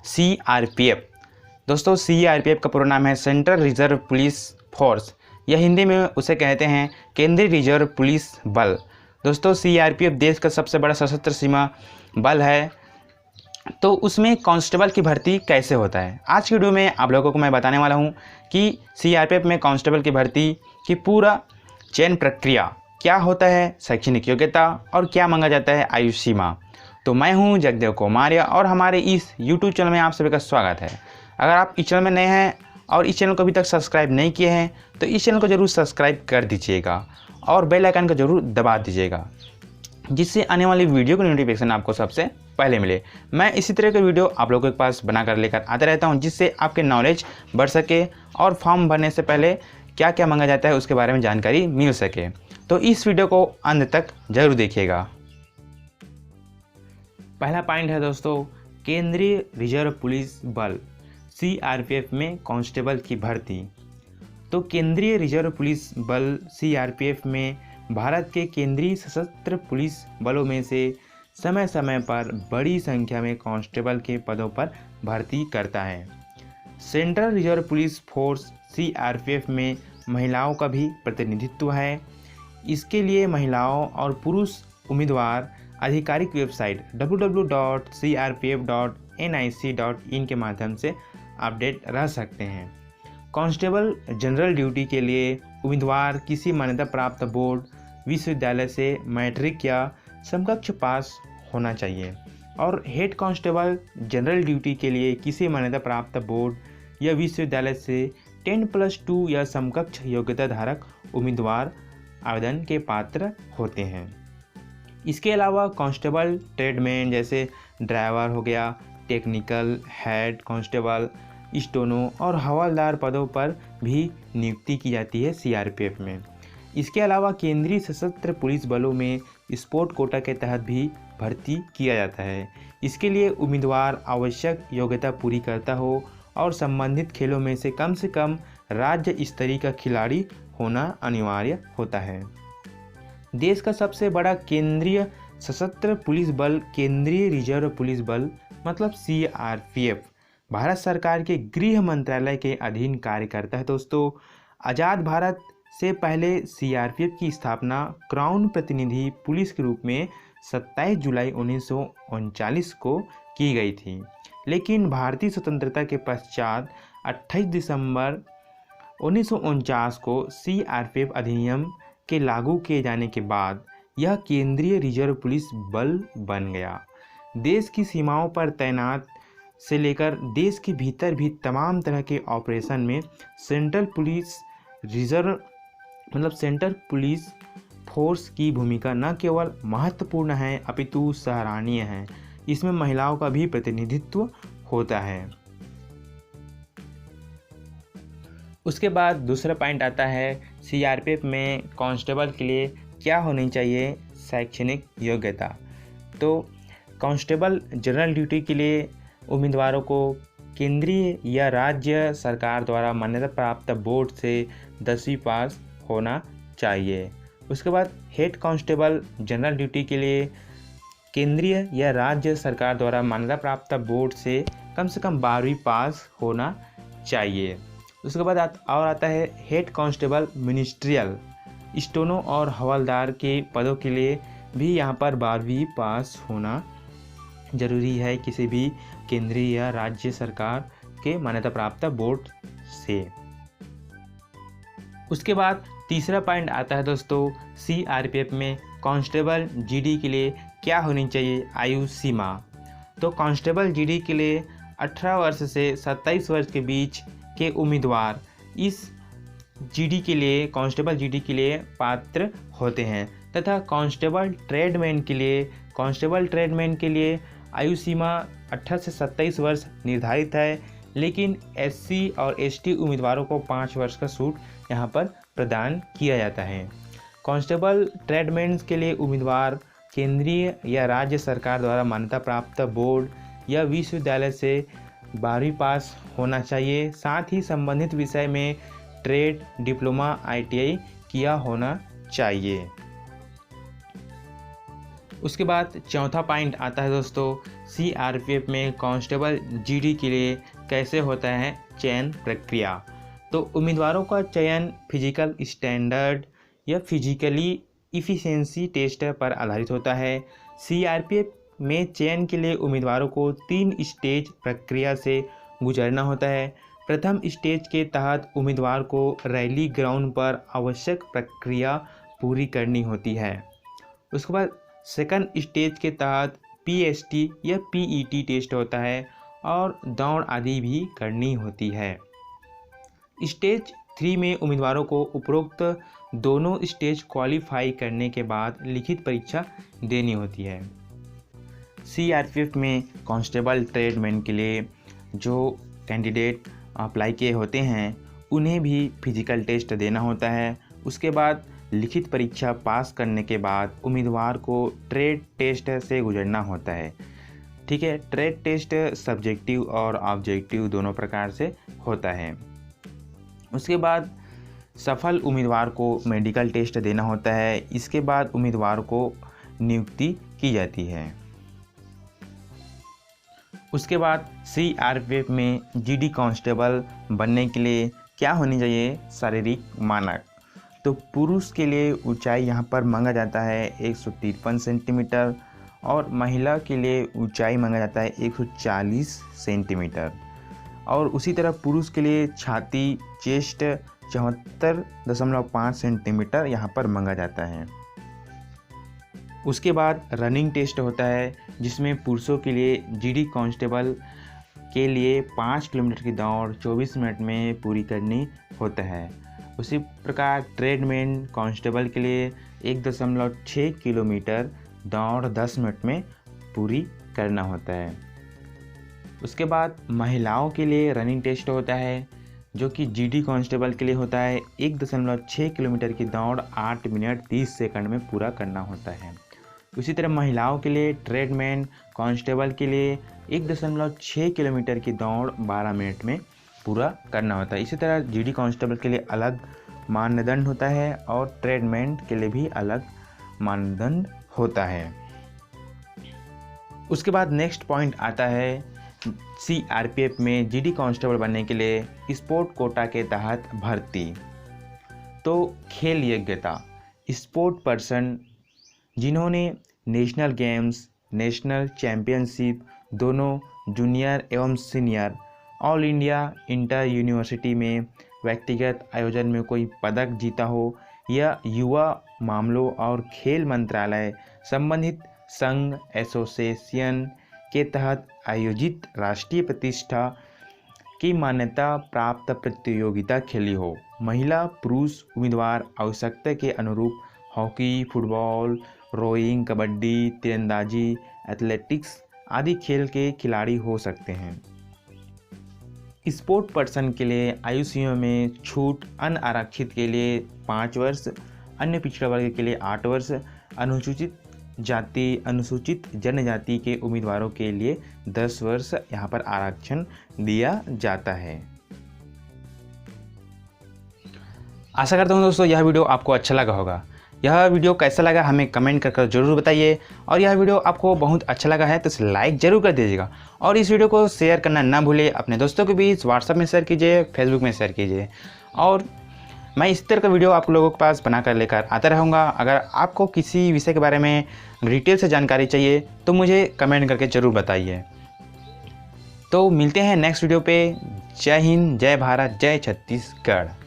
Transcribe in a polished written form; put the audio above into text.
CRPF. दोस्तों CRPF का पूरा नाम है सेंट्रल रिजर्व पुलिस फोर्स, या हिंदी में उसे कहते हैं केंद्रीय रिजर्व पुलिस बल। दोस्तों सीआरपीएफ देश का सबसे बड़ा सशस्त्र सीमा बल है। तो उसमें कांस्टेबल की भर्ती कैसे होता है, आज की वीडियो में आप लोगों को मैं बताने वाला हूं कि सीआरपीएफ में कांस्टेबल की भर्ती की पूरा चयन प्रक्रिया क्या होता है, शैक्षणिक योग्यता और क्या मांगा जाता है आयु सीमा। तो मैं हूं जगदेव कोमारिया और हमारे इस यूट्यूब चैनल में आप सभी का स्वागत है। अगर आप इस चैनल में नए हैं और इस चैनल को अभी तक सब्सक्राइब नहीं किए हैं तो इस चैनल को ज़रूर सब्सक्राइब कर दीजिएगा और बेल आइकन को ज़रूर दबा दीजिएगा, जिससे आने वाली वीडियो की नोटिफिकेशन आपको सबसे पहले मिले। मैं इसी तरह के वीडियो आप लोगों के पास बनाकर लेकर आता रहता हूं, जिससे आपके नॉलेज बढ़ सके और फॉर्म भरने से पहले क्या क्या मांगा जाता है उसके बारे में जानकारी मिल सके। तो इस वीडियो को अंत तक जरूर देखिएगा। पहला पॉइंट है दोस्तों, केंद्रीय रिजर्व पुलिस बल सीआरपीएफ में कांस्टेबल की भर्ती। तो केंद्रीय रिजर्व पुलिस बल सीआरपीएफ में भारत के केंद्रीय सशस्त्र पुलिस बलों में से समय समय पर बड़ी संख्या में कांस्टेबल के पदों पर भर्ती करता है। Central reserve police force CRPF में महिलाओं का भी प्रतिनिधित्व है। इसके लिए महिलाओं और पुरुष उम्मीदवार आधिकारिक वेबसाइट www.crpf.nic.in के माध्यम से अपडेट रह सकते हैं। कांस्टेबल जनरल ड्यूटी के लिए उम्मीदवार किसी मान्यता प्राप्त बोर्ड विश्वविद्यालय से मैट्रिक या समकक्ष पास होना चाहिए और हेड कांस्टेबल जनरल ड्यूटी के लिए किसी मान्यता प्राप्त बोर्ड या विश्वविद्यालय से 10+2 या समकक्ष योग्यता धारक उम्मीदवार आवेदन के पात्र होते हैं। इसके अलावा कांस्टेबल ट्रेडमैन जैसे ड्राइवर हो गया, टेक्निकल हेड कांस्टेबल, स्टोनो और हवलदार पदों पर भी नियुक्ति की जाती है सीआरपीएफ में। इसके अलावा केंद्रीय सशस्त्र पुलिस बलों में स्पोर्ट कोटा के तहत भी भर्ती किया जाता है। इसके लिए उम्मीदवार आवश्यक योग्यता पूरी करता हो और संबंधित खेलों में से कम राज्य स्तरीय का खिलाड़ी होना अनिवार्य होता है। देश का सबसे बड़ा केंद्रीय सशस्त्र पुलिस बल केंद्रीय रिजर्व पुलिस बल मतलब सीआरपीएफ भारत सरकार के गृह मंत्रालय के अधीन कार्य करता है। दोस्तों आज़ाद भारत से पहले सीआरपीएफ की स्थापना क्राउन प्रतिनिधि पुलिस के रूप में 27 जुलाई 1939 को की गई थी, लेकिन भारतीय स्वतंत्रता के पश्चात 28 दिसंबर 1949 को सीआरपीएफ अधिनियम के लागू किए जाने के बाद यह केंद्रीय रिजर्व पुलिस बल बन गया। देश की सीमाओं पर तैनात से लेकर देश के भीतर भी तमाम तरह के ऑपरेशन में सेंट्रल पुलिस फोर्स की भूमिका न केवल महत्वपूर्ण है अपितु सराहनीय है। इसमें महिलाओं का भी प्रतिनिधित्व होता है। उसके बाद दूसरा पॉइंट आता है सीआरपीएफ में कांस्टेबल के लिए क्या होनी चाहिए शैक्षणिक योग्यता। तो कांस्टेबल जनरल ड्यूटी के लिए उम्मीदवारों को केंद्रीय या राज्य सरकार द्वारा मान्यता प्राप्त बोर्ड से 10वीं पास होना चाहिए। उसके बाद हेड कांस्टेबल जनरल ड्यूटी के लिए केंद्रीय या राज्य सरकार द्वारा मान्यता प्राप्त बोर्ड से कम 12वीं पास होना चाहिए। उसके बाद आता है हेड कांस्टेबल मिनिस्ट्रियल, स्टोनो और हवलदार के पदों के लिए भी यहाँ पर 12वीं पास होना जरूरी है किसी भी केंद्रीय या राज्य सरकार के मान्यता प्राप्त बोर्ड से। उसके बाद तीसरा पॉइंट आता है दोस्तों सीआरपीएफ में कांस्टेबल जीडी के लिए क्या होनी चाहिए आयु सीमा। तो कांस्टेबल जीडी के लिए 18 वर्ष से 27 वर्ष के बीच के उम्मीदवार इस जीडी के लिए कांस्टेबल जीडी के लिए पात्र होते हैं तथा कांस्टेबल ट्रेडमैन के लिए आयु सीमा 18 से 27 वर्ष निर्धारित है, लेकिन एससी और एसटी उम्मीदवारों को 5 वर्ष का छूट यहाँ पर प्रदान किया जाता है। कांस्टेबल ट्रेडमैन के लिए उम्मीदवार केंद्रीय या राज्य सरकार द्वारा मान्यता प्राप्त बोर्ड या विश्वविद्यालय से 12वीं पास होना चाहिए। साथ ही संबंधित विषय में ट्रेड, डिप्लोमा, आईटीआई किया होना चाहिए। उसके बाद चौथा पॉइंट आता है दोस्तों, सीआरपीएफ में कांस्टेबल जीडी के लिए कैसे होता है चयन प्रक्रिया। तो उम्मीदवारों का चयन फिजिकल स्टैंडर्ड या फिजिकली इफ़िशिएंसी टेस्ट पर आधारित होता है। सीआरपीएफ में चयन के लिए उम्मीदवारों को 3 स्टेज प्रक्रिया से गुजरना होता है। प्रथम स्टेज के तहत उम्मीदवार को रैली ग्राउंड पर आवश्यक प्रक्रिया पूरी करनी होती है। उसके बाद सेकंड स्टेज के तहत पीएसटी या पीईटी टेस्ट होता है और दौड़ आदि भी करनी होती है। स्टेज 3 में उम्मीदवारों को उपरोक्त दोनों स्टेज क्वालिफाई करने के बाद लिखित परीक्षा देनी होती है। सीआरपीएफ में कांस्टेबल ट्रेडमैन के लिए जो कैंडिडेट अप्लाई किए होते हैं उन्हें भी फिजिकल टेस्ट देना होता है। उसके बाद लिखित परीक्षा पास करने के बाद उम्मीदवार को ट्रेड टेस्ट से गुजरना होता है। ठीक है, ट्रेड टेस्ट सब्जेक्टिव और ऑब्जेक्टिव दोनों प्रकार से होता है। उसके बाद सफल उम्मीदवार को मेडिकल टेस्ट देना होता है। इसके बाद उम्मीदवार को नियुक्ति की जाती है। उसके बाद सीआरपीएफ में जीडी कांस्टेबल बनने के लिए क्या होनी चाहिए शारीरिक मानक। तो पुरुष के लिए ऊंचाई यहाँ पर मांगा जाता है 153 सेंटीमीटर और महिला के लिए ऊंचाई मांगा जाता है 140 सेंटीमीटर। और उसी तरह पुरुष के लिए छाती चेस्ट 74.5 सेंटीमीटर यहाँ पर मांगा जाता है। उसके बाद रनिंग टेस्ट होता है जिसमें पुरुषों के लिए जीडी कांस्टेबल के लिए 5 किलोमीटर की दौड़ 24 मिनट में पूरी करनी होता है। उसी प्रकार ट्रेडमैन कांस्टेबल के लिए 1.6 किलोमीटर दौड़ 10 मिनट में पूरी करना होता है। उसके बाद महिलाओं के लिए रनिंग टेस्ट होता है जो कि जीडी कांस्टेबल के लिए होता है 1.6 किलोमीटर की दौड़ 8 मिनट 30 सेकंड में पूरा करना होता है। उसी तरह महिलाओं के लिए ट्रेडमैन कांस्टेबल के लिए 1.6 किलोमीटर की दौड़ 12 मिनट में पूरा करना होता है। इसी तरह जीडी कांस्टेबल के लिए अलग मानदंड होता है और ट्रेडमैन के लिए भी अलग मानदंड होता है। उसके बाद नेक्स्ट पॉइंट आता है सीआरपीएफ में जीडी कांस्टेबल बनने के लिए स्पोर्ट कोटा के तहत भर्ती। तो खेल योग्यता, स्पोर्ट पर्सन जिन्होंने नेशनल गेम्स, नेशनल चैम्पियनशिप दोनों जूनियर एवं senior, all India inter university में व्यक्तिगत आयोजन में कोई पदक जीता हो या युवा मामलों और खेल मंत्रालय संबंधित संघ एसोसिएशन के तहत आयोजित राष्ट्रीय प्रतिष्ठा की मान्यता प्राप्त प्रतियोगिता खेली हो। महिला पुरुष उम्मीदवार आवश्यकता के अनुरूप हॉकी, फुटबॉल, रोइंग, कबड्डी, तीरंदाजी, एथलेटिक्स आदि खेल के खिलाड़ी हो सकते हैं। स्पोर्ट पर्सन के लिए आयु सीमा में छूट अनारक्षित के लिए 5 वर्ष, अन्य पिछड़ा वर्ग के लिए 8 वर्ष, अनुसूचित जाति, अनुसूचित जनजाति के उम्मीदवारों के लिए 10 वर्ष यहाँ पर आरक्षण दिया जाता है। आशा करता हूँ दोस्तों यह वीडियो आपको अच्छा लगा होगा। यह वीडियो कैसा लगा हमें कमेंट कर ज़रूर बताइए और यह वीडियो आपको बहुत अच्छा लगा है तो इसे लाइक ज़रूर कर दीजिएगा और इस वीडियो को शेयर करना ना भूलिए। अपने दोस्तों के बीच व्हाट्सएप में शेयर कीजिए, फेसबुक में शेयर कीजिए और मैं इस तरह का वीडियो आप लोगों के पास बनाकर लेकर आता रहूँगा। अगर आपको किसी विषय के बारे में डिटेल से जानकारी चाहिए तो मुझे कमेंट करके ज़रूर बताइए। तो मिलते हैं नेक्स्ट वीडियो पे। जय हिंद, जय भारत, जय छत्तीसगढ़।